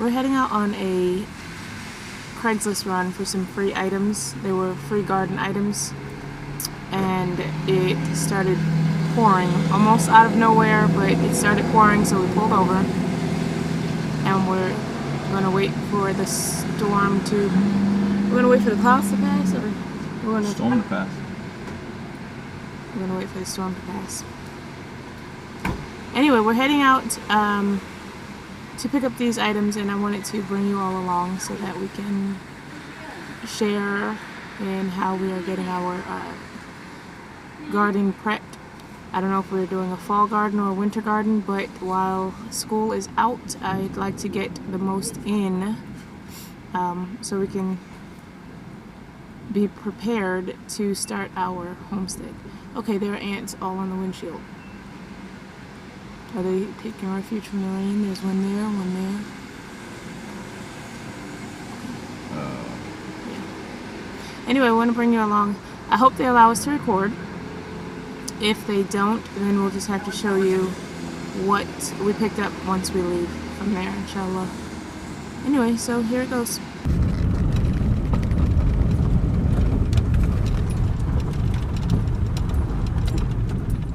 We're heading out on a Craigslist run for some free items. They were free garden items, and it started pouring almost out of nowhere, but it started pouring, so we pulled over and we're gonna wait for the storm to we're gonna wait for the clouds to pass, or we're gonna storm to pass. We're gonna wait for the storm to pass. Anyway, we're heading out to pick up these items, and I wanted to bring you all along so that we can share in how we are getting our garden prepped. I don't know if we're doing a fall garden or a winter garden, but while school is out, I'd like to get the most in so we can be prepared to start our homestead. Okay, there are ants all on the windshield. Are they taking refuge from the rain? There's one there, one there. Yeah. Anyway, I want to bring you along. I hope they allow us to record. If they don't, then we'll just have to show you what we picked up once we leave from there, inshallah. Anyway, so here it goes.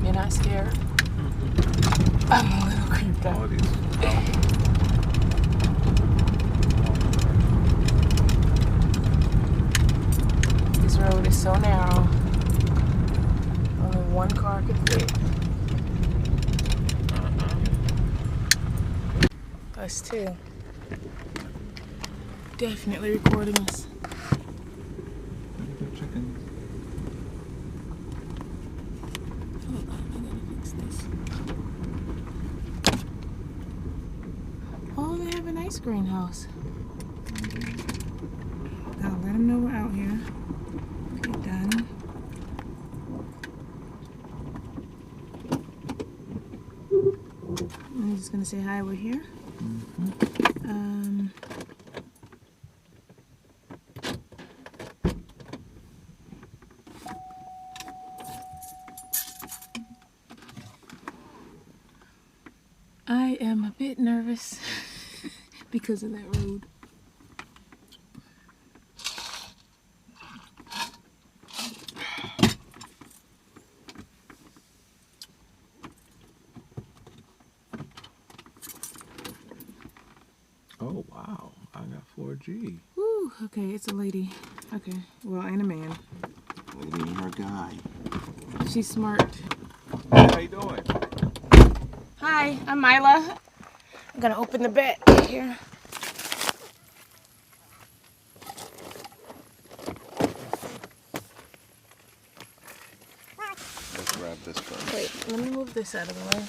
You're not scared? I'm a little creeped out. This road is so narrow. Only one car could fit. Us too. Definitely recording us. Chickens. Hold on, I gotta fix this. Oh, they have a nice greenhouse. I'll let them know we're out here. Okay, done. I'm just gonna say hi, we're here. I am a bit nervous because of that road. Oh wow, I got 4G. Woo, okay, it's a lady. Okay, well, and a man. Lady and her guy. She's smart. Hey, how you doing? Hi, I'm Mila. I'm gonna open the bed here. Let's grab this first. Wait, let me move this out of the way.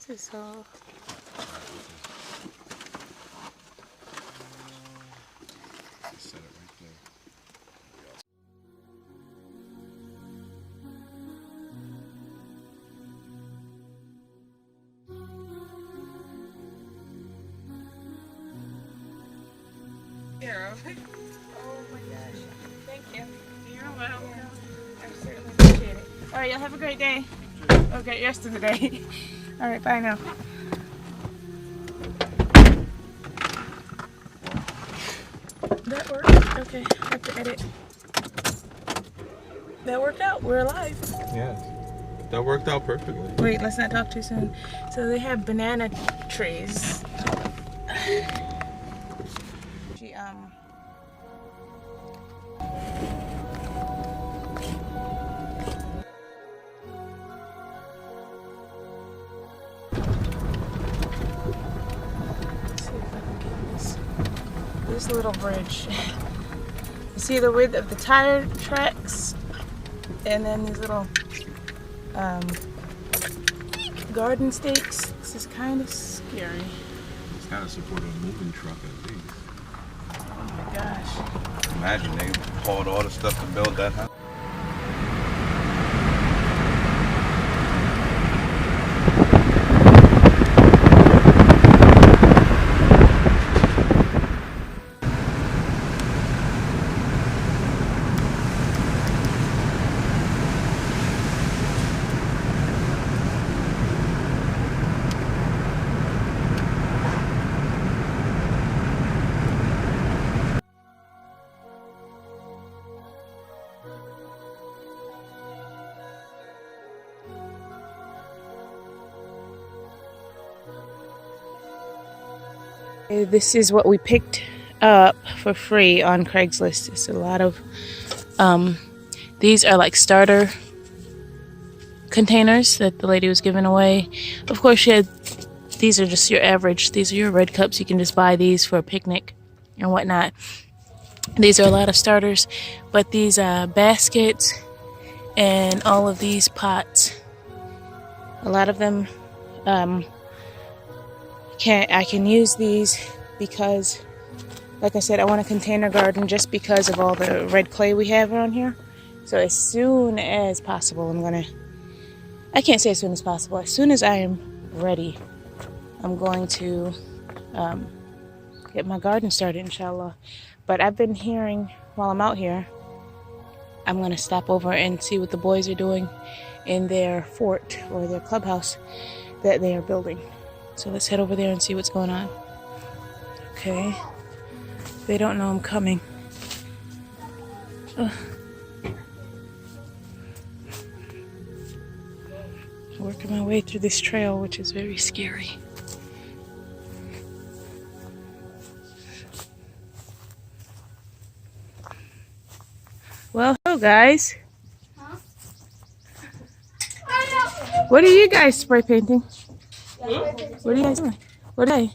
This is all. Set it right there. Oh my gosh. Thank you. You're welcome. I certainly appreciate it. Alright, y'all have a great day. Okay, rest of the day. Alright, bye now. That worked? Okay, I have to edit. That worked out. We're alive. Yes. That worked out perfectly. Wait, let's not talk too soon. So they have banana trees. This little bridge. You see the width of the tire tracks, and then these little garden stakes. This is kind of scary. It's got to support a moving truck at least. Oh my gosh. Imagine they hauled all the stuff to build that house. This is what we picked up for free on Craigslist. It's a lot of, these are like starter containers that the lady was giving away. Of course, these are just your average. These are your red cups. You can just buy these for a picnic and whatnot. These are a lot of starters, but these baskets and all of these pots, a lot of them, I can use these because, like I said, I want a container garden just because of all the red clay we have around here. So as soon as possible, I can't say as soon as possible, as soon as I am ready, I'm going to get my garden started, inshallah. But I've been hearing while I'm out here, I'm going to stop over and see what the boys are doing in their fort or their clubhouse that they are building. So let's head over there and see what's going on. Okay. They don't know I'm coming. Ugh. Working my way through this trail, which is very scary. Well, hello guys. Huh? What are you guys spray painting? What are you guys doing? What are they?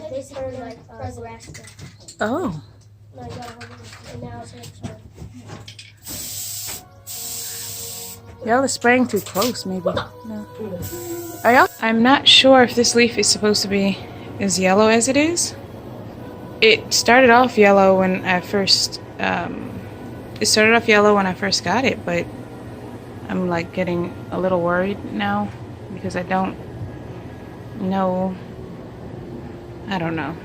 This is like Nebraska. Oh. And now it's Y'all are spraying too close, maybe. No. Are y'all? I'm not sure if this leaf is supposed to be as yellow as it is. It started off yellow when I first got it, but I'm like getting a little worried now because I don't know. I don't know.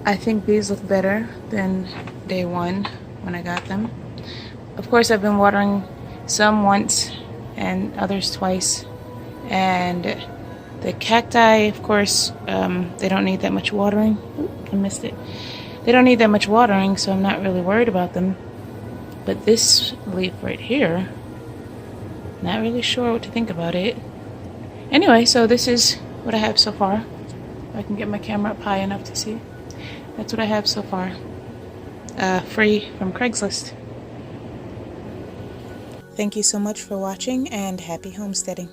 I think these look better than day one when I got them. Of course, I've been watering some once and others twice. And the cacti, of course, they don't need that much watering. Ooh, I missed it. They don't need that much watering, so I'm not really worried about them. But this leaf right here, not really sure what to think about it. Anyway, so this is what I have so far. If I can get my camera up high enough to see. That's what I have so far. Free from Craigslist. Thank you so much for watching and happy homesteading.